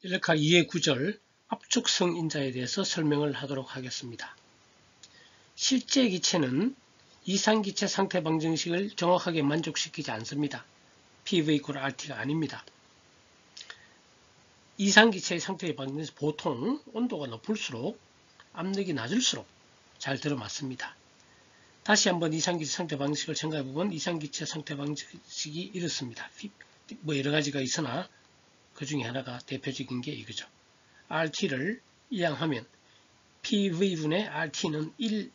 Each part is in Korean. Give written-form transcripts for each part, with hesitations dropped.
일렉카 2의 9절 압축성 인자에 대해서 설명을 하도록 하겠습니다. 실제 기체는 이상기체 상태 방정식을 정확하게 만족시키지 않습니다. PV = RT가 아닙니다. 이상기체의 상태 방정식 보통 온도가 높을수록 압력이 낮을수록 잘 들어맞습니다. 다시 한번 이상기체 상태 방정식을 생각해보면 이상기체 상태 방정식이 이렇습니다. 여러 가지가 있으나 그 중에 하나가 대표적인 게 이거죠. RT를 이항하면 PV분의 RT는 1,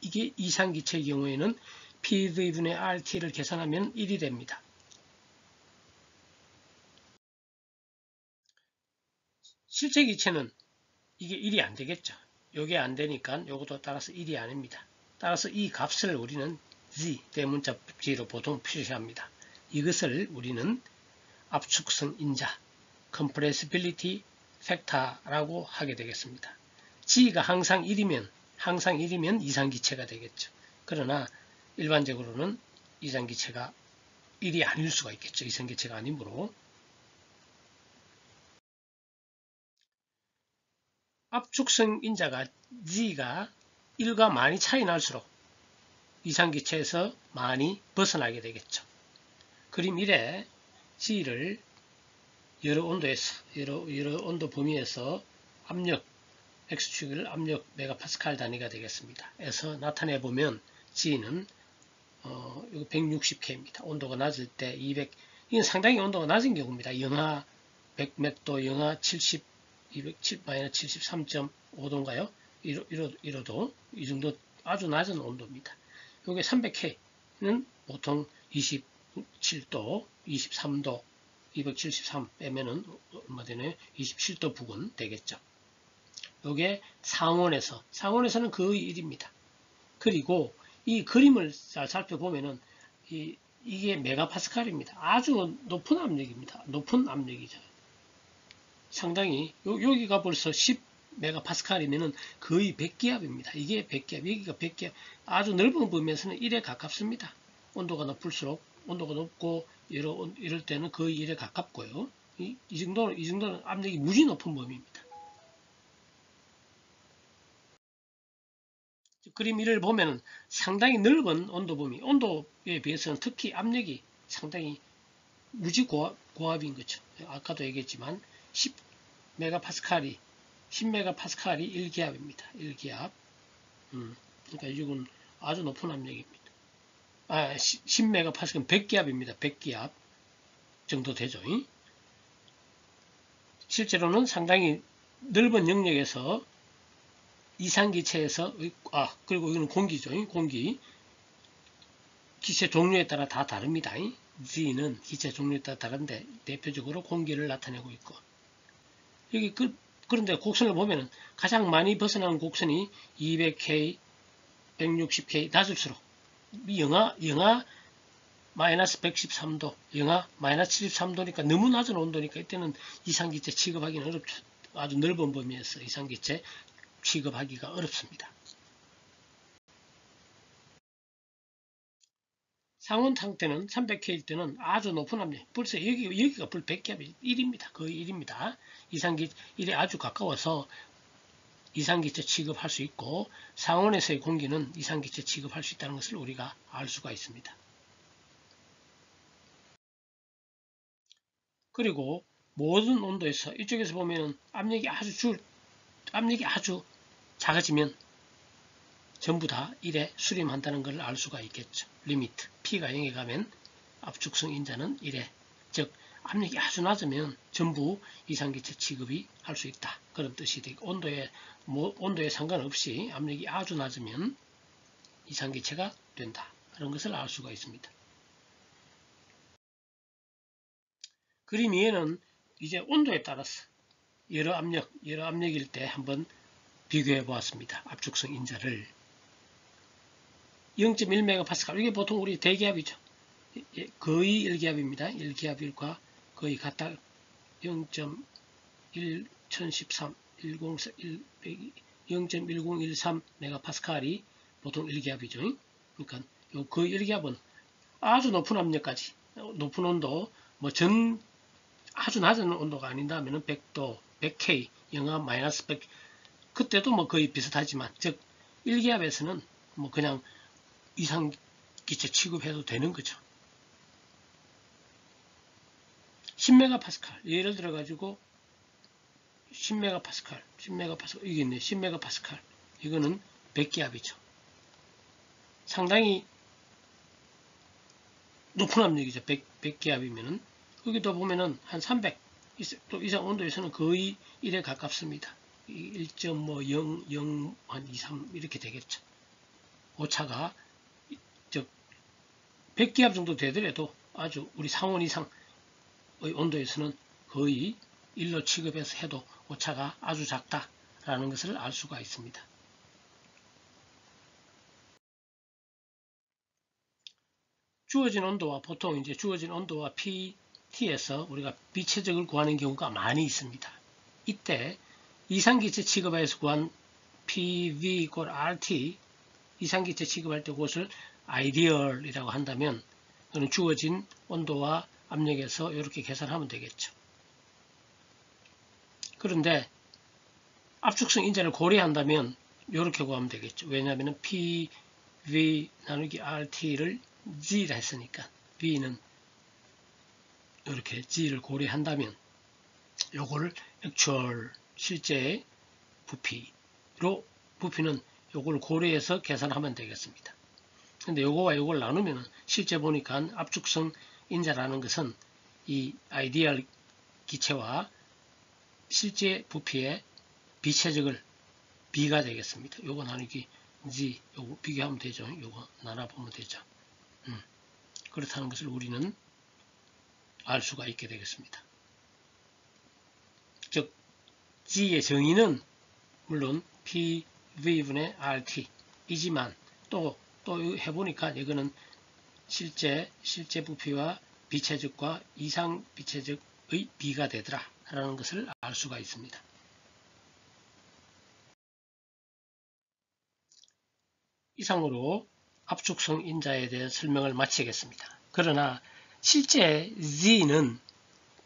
이게 이상기체의 경우에는 PV분의 RT를 계산하면 1이 됩니다. 실제 기체는 이게 1이 안 되겠죠. 요게 안 되니까 요것도 따라서 1이 아닙니다. 따라서 이 값을 우리는 Z, 대문자 G로 보통 표시합니다. 이것을 우리는 압축성 인자, Compressibility Factor라고 하게 되겠습니다. G가 항상 1이면 이상기체가 되겠죠. 그러나 일반적으로는 이상기체가 1이 아닐 수가 있겠죠. 이상기체가 아니므로. 압축성 인자가 G가 1과 많이 차이 날수록 이상기체에서 많이 벗어나게 되겠죠. 그림 1에 G를 여러 온도 범위에서 압력, X축을 압력 메가파스칼 단위가 되겠습니다. 에서 나타내 보면 G는 160K입니다. 온도가 낮을 때 200, 이건 상당히 온도가 낮은 경우입니다. 영하 100맥도, 영하 70, 73.5도인가요? 이러도 이 정도 아주 낮은 온도입니다. 요게 300K는 보통 27도, 23도, 273 빼면은 얼마 되네? 27도 부근 되겠죠. 요게 상온에서는 거의 1입니다. 그리고 이 그림을 잘 살펴보면은 이게 메가파스칼입니다. 아주 높은 압력입니다. 높은 압력이죠. 상당히 여기가 벌써 10메가파스칼이면은 거의 100기압입니다. 이게 100기압, 여기가 100기압. 아주 넓은 범위에서는 1에 가깝습니다. 온도가 높을수록 온도가 높고 이럴 때는 거의 1에 가깝고요. 이 정도는 압력이 무지 높은 범위입니다. 그림 1을 보면 상당히 넓은 온도 범위, 온도에 비해서는 특히 압력이 상당히 무지 고압인 거죠. 아까도 얘기했지만 10메가파스칼이 1기압입니다. 1기압. 그러니까 이건 아주 높은 압력입니다. 10메가파스칼은 100기압입니다. 100기압 정도 되죠. 실제로는 상당히 넓은 영역에서 이상기체에서 그리고 이거는 공기죠. 공기. 기체 종류에 따라 다 다릅니다. G는 기체 종류에 따라 다른데 대표적으로 공기를 나타내고 있고 여기 그런데 곡선을 보면은 가장 많이 벗어나는 곡선이 200K, 160K 낮을수록 영하 마이너스 113도, 영하 마이너스 73도니까 너무 낮은 온도니까 이때는 이상기체 취급하기는 어렵죠. 아주 넓은 범위에서 이상기체 취급하기가 어렵습니다. 상온 상태는 300K일 때는 아주 높은 압력, 벌써 여기가 불 100기압이 1입니다. 거의 1입니다. 1에 아주 가까워서 이상기체 취급할 수 있고 상온에서의 공기는 이상기체 취급할 수 있다는 것을 우리가 알 수가 있습니다. 그리고 모든 온도에서 이쪽에서 보면 압력이 아주 작아지면 전부 다 1에 수렴한다는 걸 알 수가 있겠죠. 리미트 P가 0에 가면 압축성 인자는 1에, 즉 압력이 아주 낮으면 전부 이상기체 취급이 할 수 있다. 그런 뜻이 되고 온도에 상관없이 압력이 아주 낮으면 이상기체가 된다. 그런 것을 알 수가 있습니다. 그림 2에는 이제 온도에 따라서 여러 압력일 때 한번 비교해 보았습니다. 압축성 인자를 0.1메가파스칼, 이게 보통 우리 대기압이죠. 거의 1기압입니다. 1기압일과 거의 같다. 0.1013 메가파스칼이 보통 1기압이죠. 그러니까 거의 1기압은 아주 높은 압력까지, 높은 온도, 전 아주 낮은 온도가 아닌다면 100도, 100K, 영하 마이너스 100, 그때도 뭐 거의 비슷하지만, 즉 1기압에서는 뭐 그냥 이상기체 취급해도 되는 거죠. 10메가파스칼, 예를 들어 가지고 10메가파스칼, 이게 있네. 10메가파스칼. 이거는 100기압이죠. 상당히 높은 압력이죠. 100기압이면은. 여기도 보면은 한 300, 또 이상 온도에서는 거의 1에 가깝습니다. 1.0, 0, 한 2, 3 이렇게 되겠죠. 오차가 100기압 정도 되더라도 아주 우리 상온 이상의 온도에서는 거의 1로 취급해서 해도 오차가 아주 작다라는 것을 알 수가 있습니다. 주어진 온도와 보통 이제 주어진 온도와 PT에서 우리가 비체적을 구하는 경우가 많이 있습니다. 이때 이상기체 취급하여서 구한 PV = RT, 이상기체 취급할 때 그것을 아이디얼이라고 한다면 그는 주어진 온도와 압력에서 이렇게 계산하면 되겠죠. 그런데 압축성 인자를 고려한다면 이렇게 구하면 되겠죠. 왜냐하면 PV 나누기 RT를 G라 했으니까 V는 이렇게 G를 고려한다면 요거를 액추얼 실제 부피로 부피는 요걸 고려해서 계산하면 되겠습니다. 근데 요거와 요걸 나누면 실제 보니까 압축성 인자라는 것은 이 아이디얼 기체와 실제 부피의 비체적을 B가 되겠습니다. 요거 나누기 G, 요거 비교하면 되죠. 요거 나눠보면 되죠. 그렇다는 것을 우리는 알 수가 있게 되겠습니다. 즉 G의 정의는 물론 PV분의 RT 이지만 또 해보니까 이거는 실제 부피와 비체적과 이상 비체적의 B가 되더라 라는 것을 알 수가 있습니다. 이상으로 압축성 인자에 대해 설명을 마치겠습니다. 그러나 실제 Z는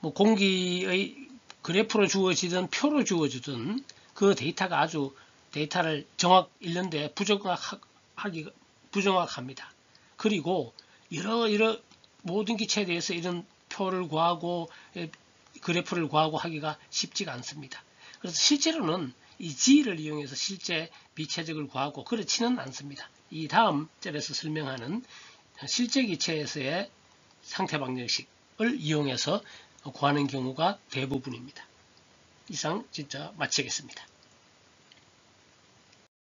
뭐 공기의 그래프로 주어지든 표로 주어지든 그 데이터가 아주 데이터를 정확 읽는데 부정확합니다. 그리고 여러 모든 기체에 대해서 이런 표를 구하고 그래프를 구하고 하기가 쉽지가 않습니다. 그래서 실제로는 이 G를 이용해서 실제 비체적을 구하고 그렇지는 않습니다. 이 다음 절에서 설명하는 실제 기체에서의 상태 방정식을 이용해서 구하는 경우가 대부분입니다. 이상 진짜 마치겠습니다.